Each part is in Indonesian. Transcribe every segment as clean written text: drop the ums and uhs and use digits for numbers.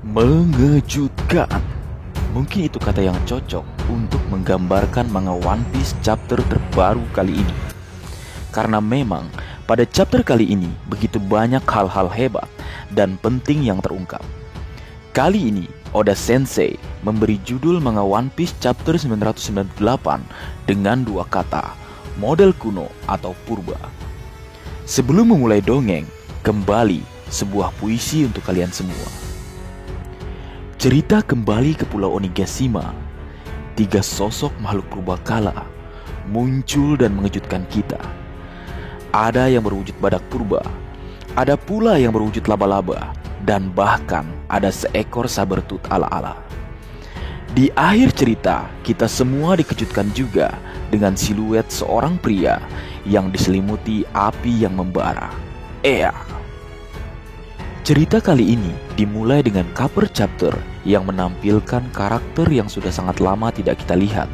Mengejutkan. Mungkin itu kata yang cocok untuk menggambarkan manga One Piece chapter terbaru kali ini. Karena memang pada chapter kali ini begitu banyak hal-hal hebat dan penting yang terungkap. Kali ini Oda Sensei memberi judul manga One Piece chapter 998 dengan dua kata, model kuno atau purba. Sebelum memulai dongeng, kembali sebuah puisi untuk kalian semua. Cerita kembali ke Pulau Onigashima. Tiga sosok makhluk purbakala muncul dan mengejutkan kita. Ada yang berwujud badak purba, ada pula yang berwujud laba-laba, dan bahkan ada seekor sabertooth ala-ala. Di akhir cerita, kita semua dikejutkan juga dengan siluet seorang pria yang diselimuti api yang membara. Cerita kali ini dimulai dengan cover chapter yang menampilkan karakter yang sudah sangat lama tidak kita lihat.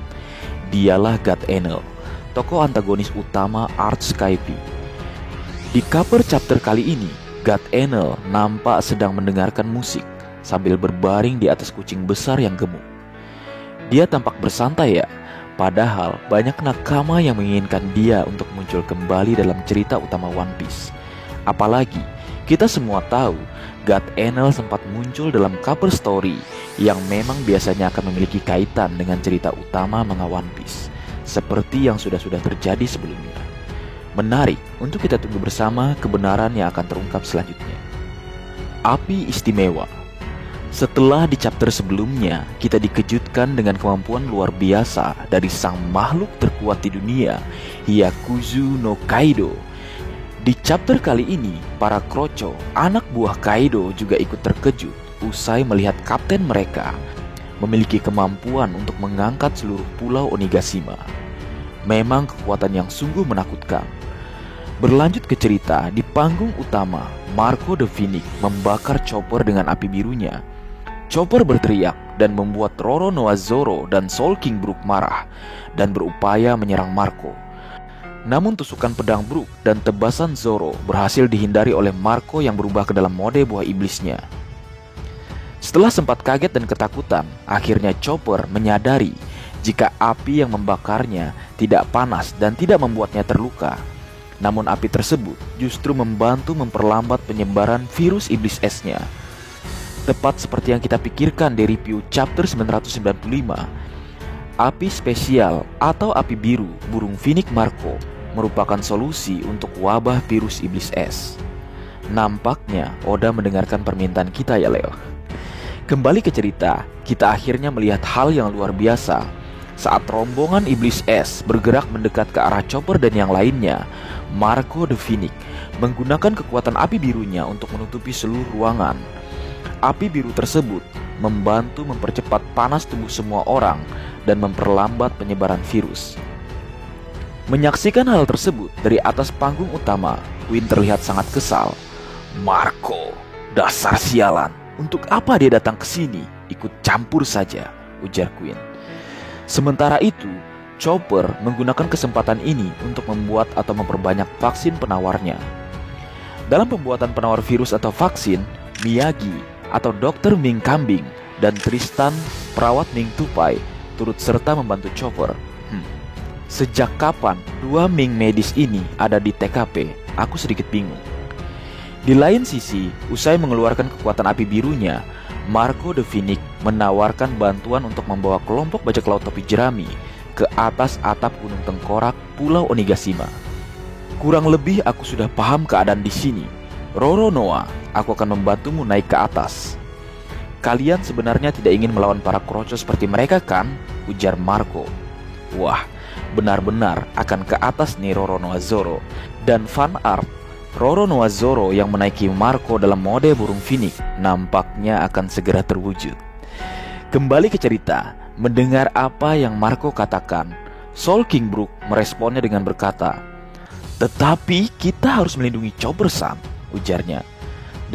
Dialah God Enel, tokoh antagonis utama Arch Skypiea. Di cover chapter kali ini, God Enel nampak sedang mendengarkan musik sambil berbaring di atas kucing besar yang gemuk. Dia tampak bersantai ya, padahal banyak nakama yang menginginkan dia untuk muncul kembali dalam cerita utama One Piece. Apalagi kita semua tahu God Enel sempat muncul dalam cover story yang memang biasanya akan memiliki kaitan dengan cerita utama manga One Piece, seperti yang sudah terjadi sebelumnya. Menarik untuk kita tunggu bersama kebenaran yang akan terungkap selanjutnya. Api istimewa. Setelah di chapter sebelumnya, kita dikejutkan dengan kemampuan luar biasa dari sang makhluk terkuat di dunia, Hyakuzu no Kaido. Di chapter kali ini, para Kroco, anak buah Kaido juga ikut terkejut usai melihat kapten mereka memiliki kemampuan untuk mengangkat seluruh pulau Onigashima. Memang kekuatan yang sungguh menakutkan. Berlanjut ke cerita, di panggung utama, Marco the Phoenix membakar Chopper dengan api birunya. Chopper berteriak dan membuat Roronoa Zoro dan Soul King Brook marah dan berupaya menyerang Marco. Namun tusukan pedang Brook dan tebasan Zoro berhasil dihindari oleh Marco yang berubah ke dalam mode buah iblisnya. Setelah sempat kaget dan ketakutan, akhirnya Chopper menyadari jika api yang membakarnya tidak panas dan tidak membuatnya terluka. Namun api tersebut justru membantu memperlambat penyebaran virus iblis esnya. Tepat seperti yang kita pikirkan di review chapter 995, api spesial atau api biru burung Phoenix Marco merupakan solusi untuk wabah virus iblis es. Nampaknya Oda mendengarkan permintaan kita ya Leo. Kembali ke cerita, kita akhirnya melihat hal yang luar biasa saat rombongan iblis es bergerak mendekat ke arah Chopper dan yang lainnya. Marco the Phoenix menggunakan kekuatan api birunya untuk menutupi seluruh ruangan. Api biru tersebut membantu mempercepat panas tubuh semua orang dan memperlambat penyebaran virus. Menyaksikan hal tersebut dari atas panggung utama, Queen terlihat sangat kesal. Marco, dasar sialan. Untuk apa dia datang ke sini? Ikut campur saja, ujar Queen. Sementara itu, Chopper menggunakan kesempatan ini untuk membuat atau memperbanyak vaksin penawarnya. Dalam pembuatan penawar virus atau vaksin, Miyagi atau Dr. Ming Kambing dan Tristan, perawat Ming Tupai, turut serta membantu Chopper. Sejak kapan dua Ming medis ini ada di TKP? Aku sedikit bingung. Di lain sisi, usai mengeluarkan kekuatan api birunya, Marco the Phoenix menawarkan bantuan untuk membawa kelompok bajak laut topi jerami ke atas atap Gunung Tengkorak, Pulau Onigashima. Kurang lebih aku sudah paham keadaan di sini. Roronoa, aku akan membantumu naik ke atas. Kalian sebenarnya tidak ingin melawan para kroco seperti mereka kan? Ujar Marco. Wah, benar-benar akan ke atas nih Roronoa Zoro. Dan fan art Roronoa Zoro yang menaiki Marco dalam mode burung Phoenix nampaknya akan segera terwujud. Kembali ke cerita, mendengar apa yang Marco katakan, Soul King Brook meresponnya dengan berkata, "Tetapi kita harus melindungi Chopper-san," ujarnya.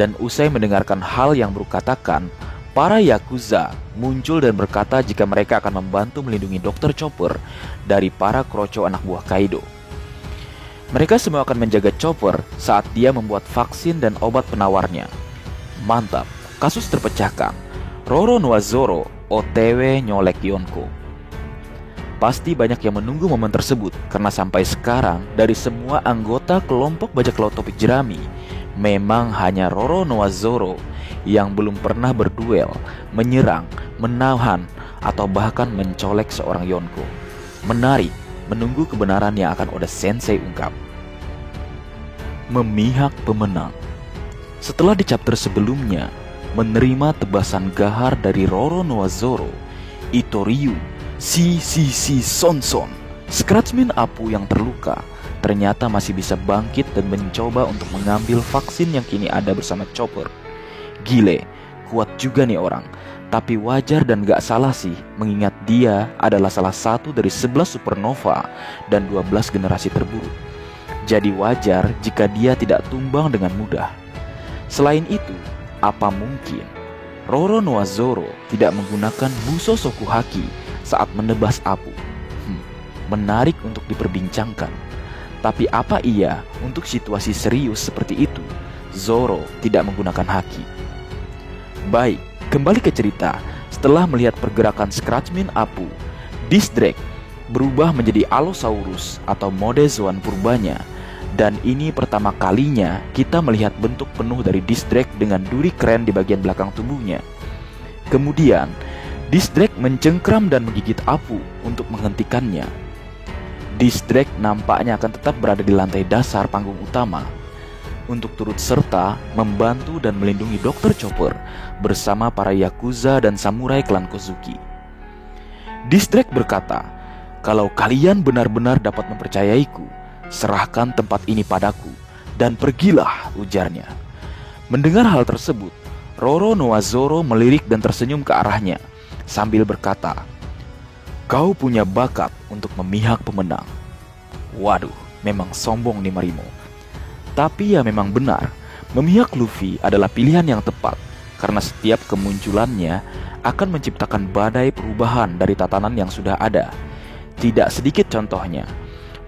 Dan usai mendengarkan hal yang Brook katakan, para Yakuza muncul dan berkata jika mereka akan membantu melindungi Dr. Chopper dari para kroco anak buah Kaido. Mereka semua akan menjaga Chopper saat dia membuat vaksin dan obat penawarnya. Mantap, kasus terpecahkan. Roronoa-Zoro OTW nyolek Yonko. Pasti banyak yang menunggu momen tersebut karena sampai sekarang dari semua anggota kelompok bajak laut topik jerami, memang hanya Roronoa-Zoro yang belum pernah berduel, menyerang, menahan, atau bahkan mencolek seorang Yonko. Menarik menunggu kebenaran yang akan Oda Sensei ungkap. Memihak pemenang. Setelah di chapter sebelumnya menerima tebasan gahar dari Roronoa-Zoro, Itoryu, si Sonson, Scratchman Apu yang terluka, ternyata masih bisa bangkit dan mencoba untuk mengambil vaksin yang kini ada bersama Chopper. Gile, kuat juga nih orang. Tapi wajar dan gak salah sih, mengingat dia adalah salah satu dari 11 supernova dan 12 generasi terburuk. Jadi wajar jika dia tidak tumbang dengan mudah. Selain itu, apa mungkin Roronoa-Zoro tidak menggunakan Buso Sokuhaki saat menebas Apu? Menarik untuk diperbincangkan. Tapi apa iya untuk situasi serius seperti itu Zoro tidak menggunakan haki? Baik, kembali ke cerita. Setelah melihat pergerakan Scratchman Apu, Disdrake berubah menjadi Allosaurus atau mode Zoan purbanya. Dan ini pertama kalinya kita melihat bentuk penuh dari Disdrake dengan duri keren di bagian belakang tubuhnya. Kemudian Disdrake mencengkram dan menggigit Apu untuk menghentikannya. Disdrake nampaknya akan tetap berada di lantai dasar panggung utama untuk turut serta membantu dan melindungi Dr. Chopper bersama para Yakuza dan samurai klan Kozuki. Disdrake berkata, "Kalau kalian benar-benar dapat mempercayaiku, serahkan tempat ini padaku dan pergilah," ujarnya. Mendengar hal tersebut, Roronoa-Zoro melirik dan tersenyum ke arahnya sambil berkata, "Kau punya bakat untuk memihak pemenang." Waduh, memang sombong nih Marimo. Tapi ya memang benar, memihak Luffy adalah pilihan yang tepat karena setiap kemunculannya akan menciptakan badai perubahan dari tatanan yang sudah ada. Tidak sedikit contohnya,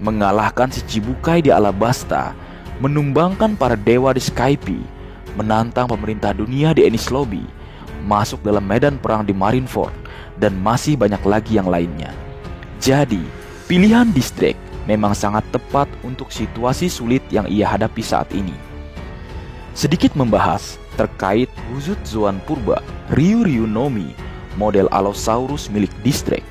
mengalahkan si Chibukai di Alabasta, menumbangkan para dewa di Skype, menantang pemerintah dunia di Enies Lobby, masuk dalam medan perang di Marineford, dan masih banyak lagi yang lainnya. Jadi, pilihan Disdrake memang sangat tepat untuk situasi sulit yang ia hadapi saat ini. Sedikit membahas terkait wujud Zoan Purba Ryuryu no Mi, model Allosaurus milik Disdrake.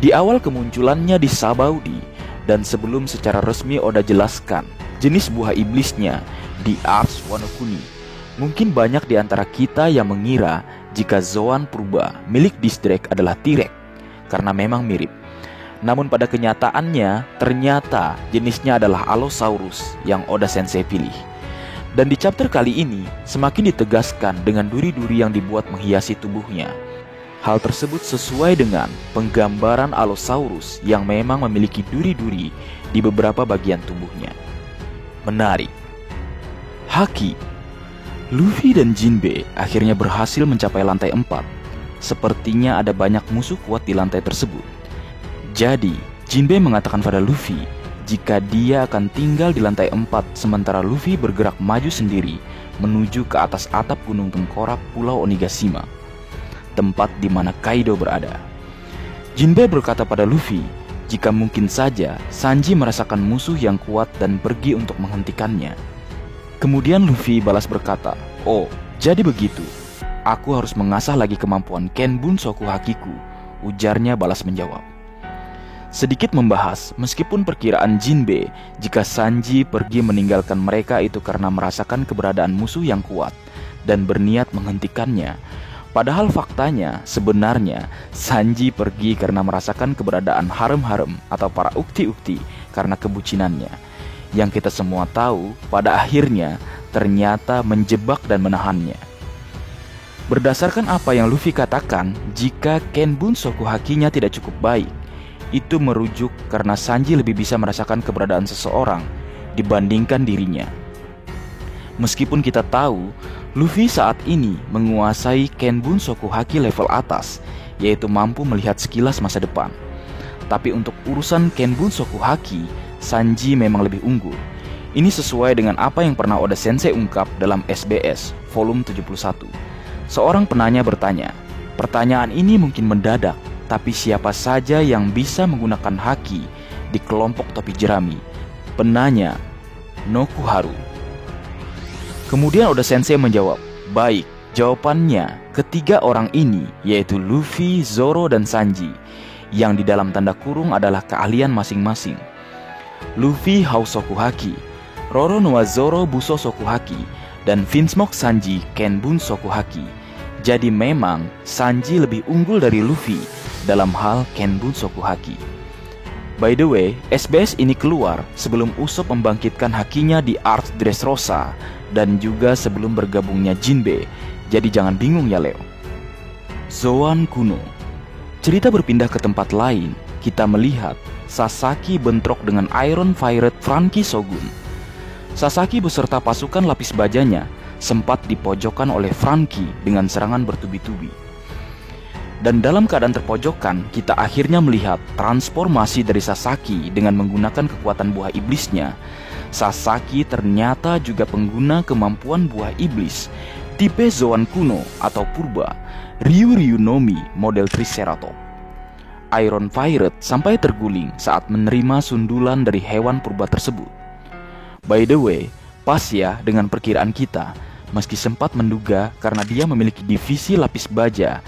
Di awal kemunculannya di Sabaudi, dan sebelum secara resmi Oda jelaskan jenis buah iblisnya di Ars Wano Kuni, mungkin banyak di antara kita yang mengira jika Zoan Purba milik Disdrake adalah T-Rex karena memang mirip. Namun pada kenyataannya ternyata jenisnya adalah Allosaurus yang Oda Sensei pilih. Dan di chapter kali ini semakin ditegaskan dengan duri-duri yang dibuat menghiasi tubuhnya. Hal tersebut sesuai dengan penggambaran Allosaurus yang memang memiliki duri-duri di beberapa bagian tubuhnya. Menarik. Haki. Luffy dan Jinbe akhirnya berhasil mencapai lantai 4. Sepertinya ada banyak musuh kuat di lantai tersebut. Jadi, Jinbe mengatakan pada Luffy jika dia akan tinggal di lantai 4 sementara Luffy bergerak maju sendiri menuju ke atas atap gunung tengkorak Pulau Onigashima, tempat di mana Kaido berada. Jinbe berkata pada Luffy jika mungkin saja Sanji merasakan musuh yang kuat dan pergi untuk menghentikannya. Kemudian Luffy balas berkata, "Oh, jadi begitu. Aku harus mengasah lagi kemampuan Kenbun Sokuhakiku," ujarnya balas menjawab. Sedikit membahas, meskipun perkiraan Jinbe jika Sanji pergi meninggalkan mereka itu karena merasakan keberadaan musuh yang kuat dan berniat menghentikannya, padahal faktanya sebenarnya Sanji pergi karena merasakan keberadaan harem-harem atau para ukti-ukti karena kebucinannya, yang kita semua tahu pada akhirnya ternyata menjebak dan menahannya. Berdasarkan apa yang Luffy katakan, jika Kenbun Sokuhakinya tidak cukup baik, itu merujuk karena Sanji lebih bisa merasakan keberadaan seseorang dibandingkan dirinya. Meskipun kita tahu Luffy saat ini menguasai Kenbun Sokuhaki level atas, yaitu mampu melihat sekilas masa depan. Tapi untuk urusan Kenbun Sokuhaki, Sanji memang lebih unggul. Ini sesuai dengan apa yang pernah Oda Sensei ungkap dalam SBS volume 71. Seorang penanya bertanya, Pertanyaan ini mungkin mendadak, tapi siapa saja yang bisa menggunakan haki di kelompok topi jerami? Penanya, Nokuharu. Kemudian Oda Sensei menjawab, baik, jawabannya ketiga orang ini yaitu Luffy, Zoro, dan Sanji, yang di dalam tanda kurung adalah keahlian masing-masing. Luffy Hausoku Haki, Roronoa Zoro Buso Soku Haki, dan Vinsmoke Sanji Kenbun Soku Haki. Jadi memang Sanji lebih unggul dari Luffy dalam hal Kenbun Soku Haki. By the way, SBS ini keluar sebelum Usopp membangkitkan hakinya di Arc Dressrosa dan juga sebelum bergabungnya Jinbe. Jadi jangan bingung ya Leo. Zoan kuno. Cerita berpindah ke tempat lain. Kita melihat Sasaki bentrok dengan Iron Pirate Franky Shogun. Sasaki beserta pasukan lapis bajanya sempat dipojokkan oleh Franky dengan serangan bertubi-tubi. Dan dalam keadaan terpojokkan, kita akhirnya melihat transformasi dari Sasaki dengan menggunakan kekuatan buah iblisnya. Sasaki ternyata juga pengguna kemampuan buah iblis tipe Zoan kuno atau purba, Ryu Nomi model Triceratops. Iron Pirate sampai terguling saat menerima sundulan dari hewan purba tersebut. By the way, pas ya dengan perkiraan kita, meski sempat menduga karena dia memiliki divisi lapis baja,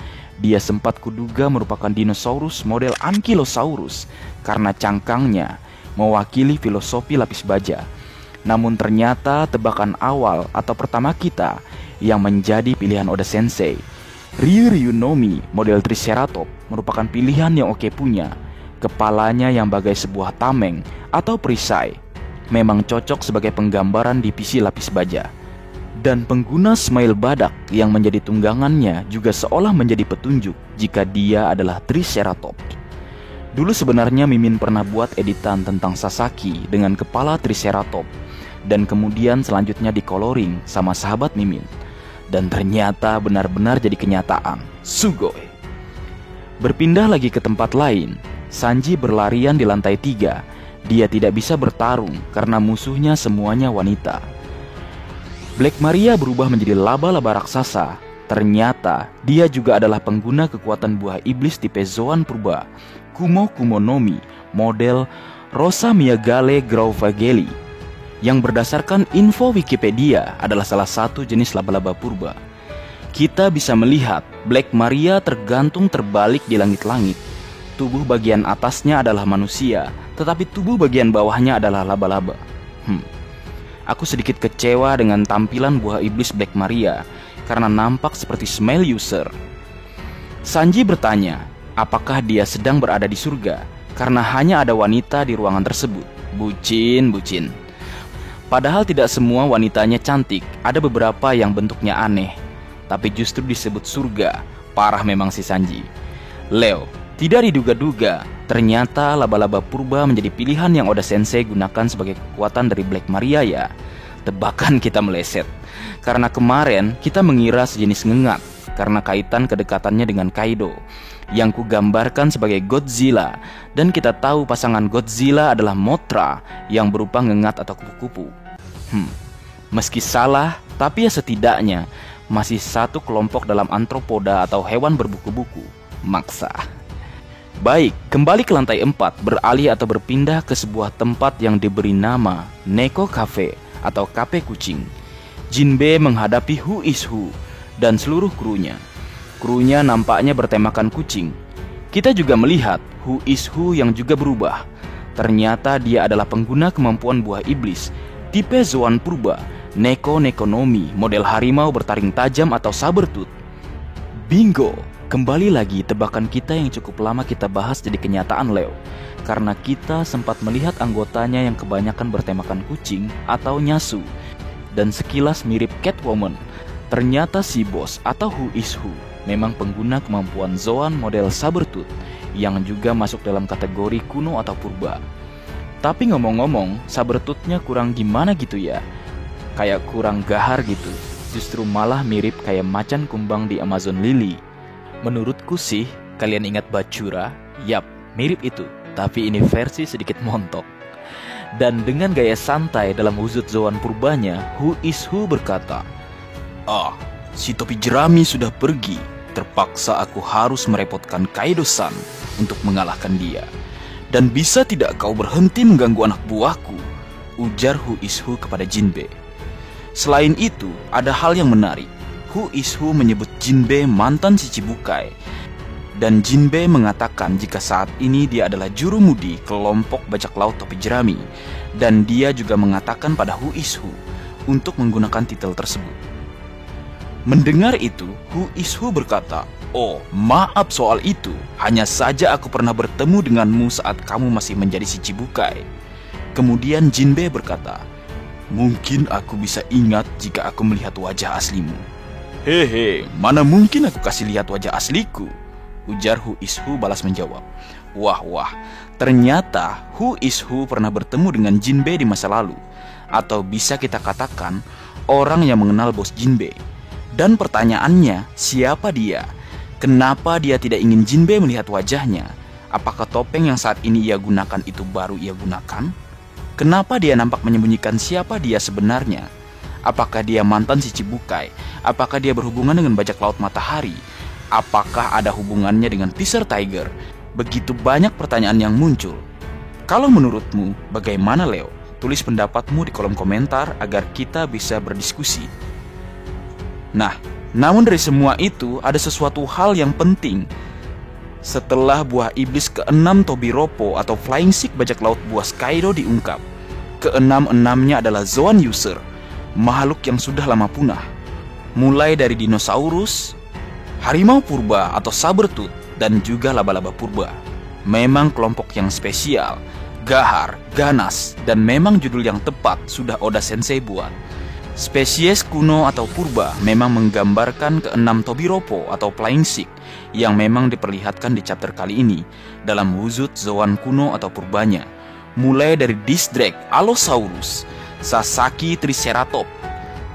dia sempat kuduga merupakan dinosaurus model Ankylosaurus karena cangkangnya mewakili filosofi lapis baja. Namun ternyata tebakan awal atau pertama kita yang menjadi pilihan Oda Sensei, Ryu Nomi model Triceratops, merupakan pilihan yang oke punya. Kepalanya yang bagai sebuah tameng atau perisai memang cocok sebagai penggambaran divisi lapis baja. Dan pengguna Smile Badak yang menjadi tunggangannya juga seolah menjadi petunjuk jika dia adalah Triceratops. Dulu sebenarnya Mimin pernah buat editan tentang Sasaki dengan kepala Triceratops, dan kemudian selanjutnya di-coloring sama sahabat Mimin. Dan ternyata benar-benar jadi kenyataan. Sugoi. Berpindah lagi ke tempat lain, Sanji berlarian di lantai 3. Dia tidak bisa bertarung karena musuhnya semuanya wanita. Black Maria berubah menjadi laba-laba raksasa. Ternyata dia juga adalah pengguna kekuatan buah iblis tipe Zoan purba, Kumo Nomi model Rosa Miyagale Grauvageli, yang berdasarkan info Wikipedia adalah salah satu jenis laba-laba purba. Kita bisa melihat Black Maria tergantung terbalik di langit-langit. Tubuh bagian atasnya adalah manusia, tetapi tubuh bagian bawahnya adalah laba-laba. Aku sedikit kecewa dengan tampilan buah iblis Black Maria karena nampak seperti Smile User. Sanji bertanya, apakah dia sedang berada di surga karena hanya ada wanita di ruangan tersebut. Bucin. Padahal tidak semua wanitanya cantik, ada beberapa yang bentuknya aneh, tapi justru disebut surga. Parah memang si Sanji. Leo, tidak diduga-duga, ternyata laba-laba purba menjadi pilihan yang Oda Sensei gunakan sebagai kekuatan dari Black Maria ya. Tebakan kita meleset, karena kemarin kita mengira sejenis ngengat karena kaitan kedekatannya dengan Kaido yang kugambarkan sebagai Godzilla, dan kita tahu pasangan Godzilla adalah Mothra yang berupa ngengat atau kupu-kupu. Meski salah, tapi ya setidaknya masih satu kelompok dalam antropoda atau hewan berbuku-buku. Maksa. Baik, kembali ke lantai 4, beralih atau berpindah ke sebuah tempat yang diberi nama Neko Cafe atau kafe kucing. Jinbe menghadapi Who is Who dan seluruh krunya. Krunya nampaknya bertemakan kucing. Kita juga melihat Who is Who yang juga berubah. Ternyata dia adalah pengguna kemampuan buah iblis tipe Zoan purba, Neko Nomi model harimau bertaring tajam atau saber tooth. Bingo! Kembali lagi tebakan kita yang cukup lama kita bahas jadi kenyataan Leo, karena kita sempat melihat anggotanya yang kebanyakan bertemakan kucing atau nyasu dan sekilas mirip Catwoman. Ternyata si bos atau Who is Who memang pengguna kemampuan Zoan model Sabertooth yang juga masuk dalam kategori kuno atau purba. Tapi ngomong-ngomong, Sabertooth-nya kurang gimana gitu ya, kayak kurang gahar gitu. Justru malah mirip kayak macan kumbang di Amazon Lily. Menurutku sih, kalian ingat Bachura? Yap, mirip itu, tapi ini versi sedikit montok. Dan dengan gaya santai dalam wujud Zoan purbanya, Who is Who berkata, si topi jerami sudah pergi. Terpaksa aku harus merepotkan Kaido-san untuk mengalahkan dia. Dan bisa tidak kau berhenti mengganggu anak buahku? Ujar Who is Who kepada Jinbe. Selain itu, ada hal yang menarik. Who is Who menyebut Jinbe mantan Shichibukai. Dan Jinbe mengatakan jika saat ini dia adalah jurumudi kelompok bajak laut topi jerami. Dan dia juga mengatakan pada Who is Who untuk menggunakan titel tersebut. Mendengar itu, Who is Who berkata, "Oh, maaf soal itu. Hanya saja aku pernah bertemu denganmu saat kamu masih menjadi Shichibukai." Kemudian Jinbe berkata, "Mungkin aku bisa ingat jika aku melihat wajah aslimu." "Hehe, mana mungkin aku kasih lihat wajah asliku?" Ujar Who is Who balas menjawab. Wah, ternyata Who is Who pernah bertemu dengan Jinbe di masa lalu. Atau bisa kita katakan, orang yang mengenal bos Jinbe. Dan pertanyaannya, siapa dia? Kenapa dia tidak ingin Jinbe melihat wajahnya? Apakah topeng yang saat ini ia gunakan itu baru ia gunakan? Kenapa dia nampak menyembunyikan siapa dia sebenarnya? Apakah dia mantan Shichibukai? Apakah dia berhubungan dengan bajak laut matahari? Apakah ada hubungannya dengan Fisher Tiger? Begitu banyak pertanyaan yang muncul. Kalau menurutmu, bagaimana Leo? Tulis pendapatmu di kolom komentar agar kita bisa berdiskusi. Nah, namun dari semua itu ada sesuatu hal yang penting. Setelah buah iblis ke-6 Tobiropo atau Flying Sick bajak laut buas Kaido diungkap, ke-6-6-nya adalah Zoan User, makhluk yang sudah lama punah. Mulai dari dinosaurus, harimau purba atau sabertooth, dan juga laba-laba purba. Memang kelompok yang spesial, gahar, ganas, dan memang judul yang tepat sudah Oda Sensei buat. Spesies kuno atau purba memang menggambarkan ke-6 Tobiropo atau Flying Sick yang memang diperlihatkan di chapter kali ini dalam wujud Zoan kuno atau purbanya. Mulai dari Disdrake Allosaurus, Sasaki Triceratops,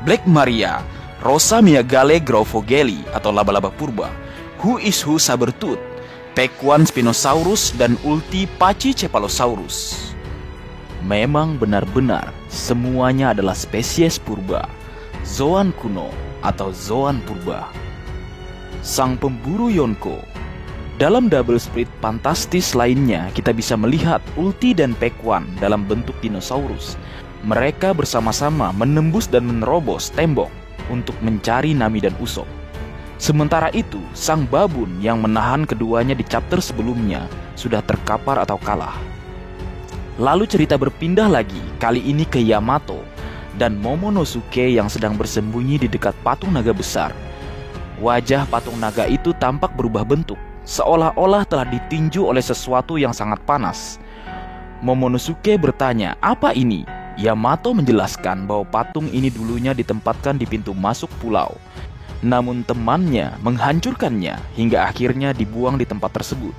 Black Maria, Rosa Miyagale Grauvogeli atau laba-laba purba, Who is Who Sabertooth, Pekwan Spinosaurus, dan Ulti Pachycephalosaurus. Memang benar-benar semuanya adalah spesies purba, Zoan kuno atau Zoan purba. Sang pemburu Yonko. Dalam double split fantastis lainnya kita bisa melihat Ulti dan Pekwan dalam bentuk dinosaurus. Mereka bersama-sama menembus dan menerobos tembok untuk mencari Nami dan Usopp. Sementara itu, sang babun yang menahan keduanya di chapter sebelumnya sudah terkapar atau kalah. Lalu cerita berpindah lagi, kali ini ke Yamato dan Momonosuke yang sedang bersembunyi di dekat patung naga besar. Wajah patung naga itu tampak berubah bentuk, seolah-olah telah ditinju oleh sesuatu yang sangat panas. Momonosuke bertanya, "Apa ini?" Yamato menjelaskan bahwa patung ini dulunya ditempatkan di pintu masuk pulau. Namun temannya menghancurkannya hingga akhirnya dibuang di tempat tersebut.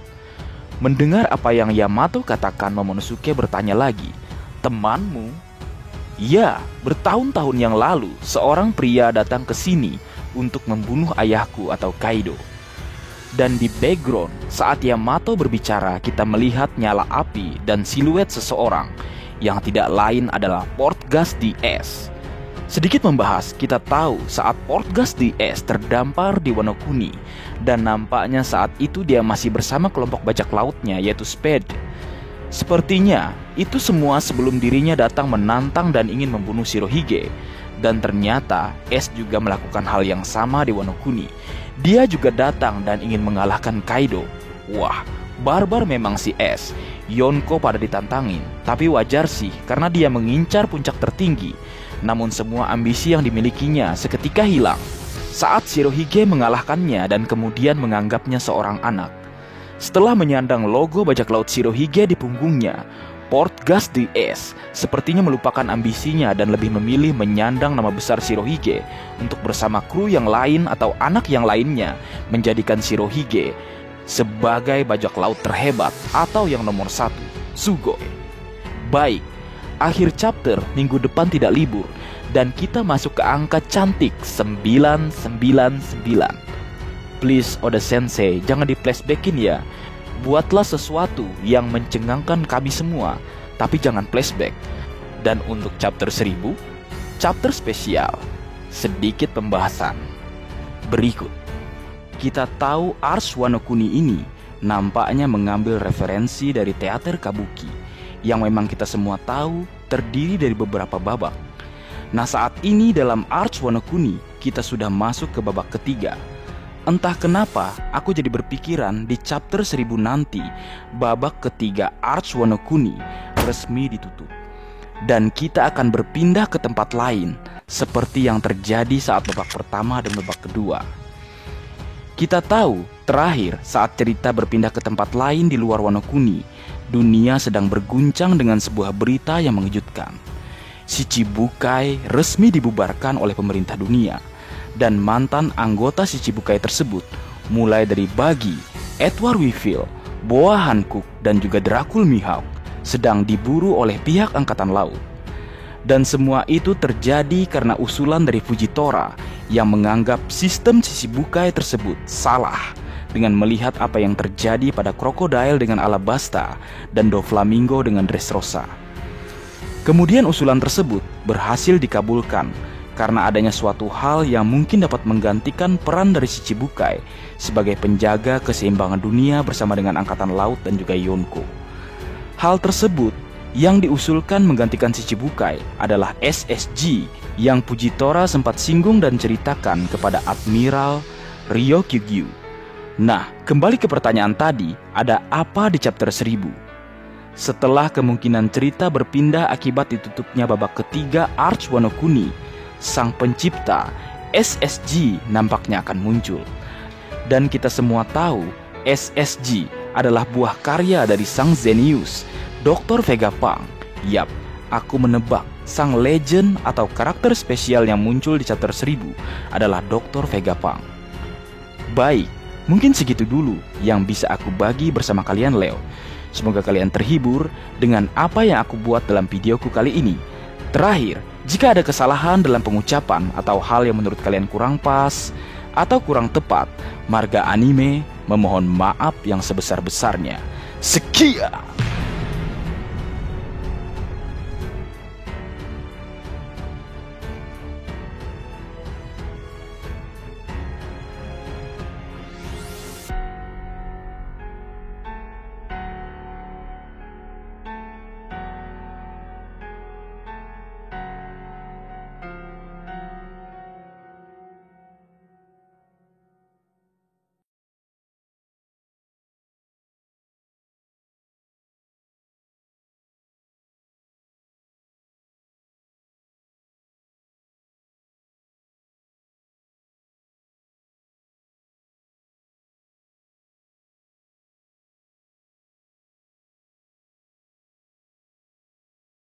Mendengar apa yang Yamato katakan, Momonosuke bertanya lagi, "Temanmu?" "Ya, bertahun-tahun yang lalu seorang pria datang ke sini untuk membunuh ayahku atau Kaido." Dan di background saat Yamato berbicara kita melihat nyala api dan siluet seseorang yang tidak lain adalah Portgas DS. Sedikit membahas, kita tahu saat Portgas DS terdampar di Wano Kuni dan nampaknya saat itu dia masih bersama kelompok bajak lautnya yaitu Spade. Sepertinya itu semua sebelum dirinya datang menantang dan ingin membunuh Shirohige. Dan ternyata Ace juga melakukan hal yang sama di Wano Kuni. Dia juga datang dan ingin mengalahkan Kaido. Wah, barbar memang si Ace. Yonko pada ditantangin, tapi wajar sih karena dia mengincar puncak tertinggi. Namun semua ambisi yang dimilikinya seketika hilang saat Shirohige mengalahkannya dan kemudian menganggapnya seorang anak. Setelah menyandang logo bajak laut Shirohige di punggungnya, Portgas DS sepertinya melupakan ambisinya dan lebih memilih menyandang nama besar Shirohige untuk bersama kru yang lain atau anak yang lainnya menjadikan Shirohige sebagai bajak laut terhebat atau yang nomor 1, Sugoi. Baik, akhir chapter minggu depan tidak libur dan kita masuk ke angka cantik 999. Please Oda Sensei, jangan di flashbackin ya. Buatlah sesuatu yang mencengangkan kami semua, tapi jangan flashback. Dan untuk chapter 1000, chapter spesial, sedikit pembahasan berikut. kita tahu Ars Wano Kuni ini nampaknya mengambil referensi dari teater kabuki yang memang kita semua tahu terdiri dari beberapa babak. Nah, saat ini dalam Ars Wano Kuni kita sudah masuk ke babak ketiga. Entah kenapa aku jadi berpikiran di chapter 1000 nanti babak ketiga Ars Wano Kuni resmi ditutup dan kita akan berpindah ke tempat lain seperti yang terjadi saat babak pertama dan babak kedua. Kita tahu terakhir saat cerita berpindah ke tempat lain di luar Wano Kuni, dunia sedang berguncang dengan sebuah berita yang mengejutkan. Shichibukai resmi dibubarkan oleh pemerintah dunia, dan mantan anggota Shichibukai tersebut, mulai dari Buggy, Edward Weevil, Boa Hancock, dan juga Dracul Mihawk, sedang diburu oleh pihak angkatan laut. Dan semua itu terjadi karena usulan dari Fujitora yang menganggap sistem Shichibukai tersebut salah dengan melihat apa yang terjadi pada Crocodile dengan Alabasta dan Doflamingo dengan Dressrosa. Kemudian usulan tersebut berhasil dikabulkan karena adanya suatu hal yang mungkin dapat menggantikan peran dari Shichibukai sebagai penjaga keseimbangan dunia bersama dengan Angkatan Laut dan juga Yonko. Hal tersebut yang diusulkan menggantikan Shichibukai adalah SSG yang Fujitora sempat singgung dan ceritakan kepada Admiral Ryokugyu. Nah, kembali ke pertanyaan tadi, ada apa di chapter 1000? Setelah kemungkinan cerita berpindah akibat ditutupnya babak ketiga Ars Wano Kuni, sang pencipta SSG nampaknya akan muncul. Dan kita semua tahu SSG adalah buah karya dari sang zenius Dr. Vegapunk. Yap, aku menebak sang legend atau karakter spesial yang muncul di chapter 1000 adalah Dr. Vegapunk. Baik, mungkin segitu dulu yang bisa aku bagi bersama kalian Leo. Semoga kalian terhibur dengan apa yang aku buat dalam videoku kali ini. Terakhir, jika ada kesalahan dalam pengucapan atau hal yang menurut kalian kurang pas atau kurang tepat, Marga Anime memohon maaf yang sebesar-besarnya. Sekian.